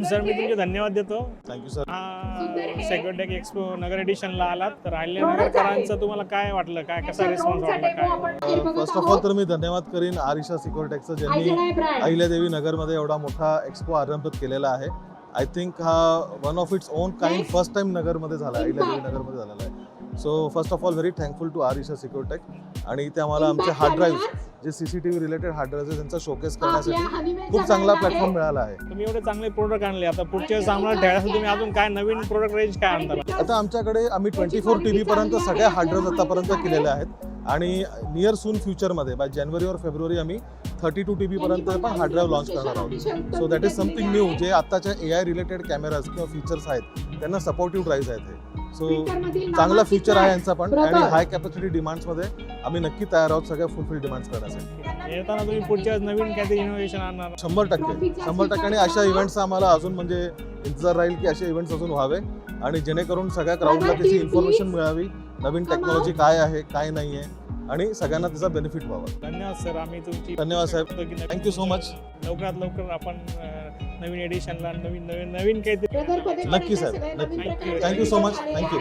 Sir मी तुमचे धन्यवाद देतो. Thank you sir. सेक्युरिटी एक्सपो नगर एडिशनला आलात तर अहिल्यानगरकरांचं तुम्हाला काय वाटलं, काय कसा रिस्पॉन्स वाटला काय? फर्स्ट ऑफ ऑल तर मी धन्यवाद करीन आरिशा सिक्युरिटेक्सचं ज्यांनी अहिल्यादेवी नगरमध्ये एवढा मोठा एक्सपो आरंभित केलेला आहे. आय थिंक हा one of its own kind first time नगरमध्ये झाला आहे, अहिल्यादेवी नगरमध्ये झालेला आहे. So first of all very thankful to Arisha Securitech आणि ते आम्हाला आमचे हार्ड ड्राईव्ह जे CCTV रिलेटेड हार्ड ड्राईव्ह त्यांचा शोकेस करण्यासाठी खूप चांगला प्लॅटफॉर्म मिळाला आहे. तुम्ही एवढे चांगले प्रोडक्ट आणले, आता पुढच्या वेळेस आम्हाला ठेवायसाठी तुम्ही अजून काय नवीन प्रोडक्ट रेंज काय आणता? आता आमच्याकडे आम्ही 24 TB पर्यंत सगळ्या हार्ड ड्राईव्ह आतापर्यंत केलेल्या आहेत आणि नियर सून फ्युचरमध्ये बाय जानेवारी और फेब्रुवारी आम्ही 32 TB पर्यंत पण हार्ड ड्राईव्ह लॉन्च करणार आहोत. So that is something new जे आत्ताच्या AI रिलेटेड कॅमेराज किंवा फीचर्स आहेत त्यांना सपोर्टिव्ह ड्राईव्ह आहेत हे. सो चांगला फ्युचर आहे यांचा पण आणि हाय कॅपॅसिटी डिमांड्समध्ये आम्ही नक्की तयार आहोत सगळ्या फुलफिल डिमांड्स करण्यासाठी. येताना तुम्ही पुढच्या वेळेस नवीन काहीतरी इनोव्हेशन आणणार? 100% आणि अशा इव्हेंट्सचा आम्हाला अजून म्हणजे इंतजार राहील की असे इव्हेंट्स अजून व्हावे आणि जेणेकरून सगळ्या क्राऊडला त्याची इन्फॉर्मेशन मिळावी, नवीन टेक्नॉलॉजी काय आहे काय नाही आहे आणि सगळ्यांना त्याचा बेनिफिट व्हावा. धन्यवाद सर. आम्ही तुमची धन्यवाद साहेब. Thank you so much. लवकरात लवकर आपण नवीन एडिशनला नवीन काहीतरी नक्की साहेब, नक्की. Thank you so much. थँक्यू.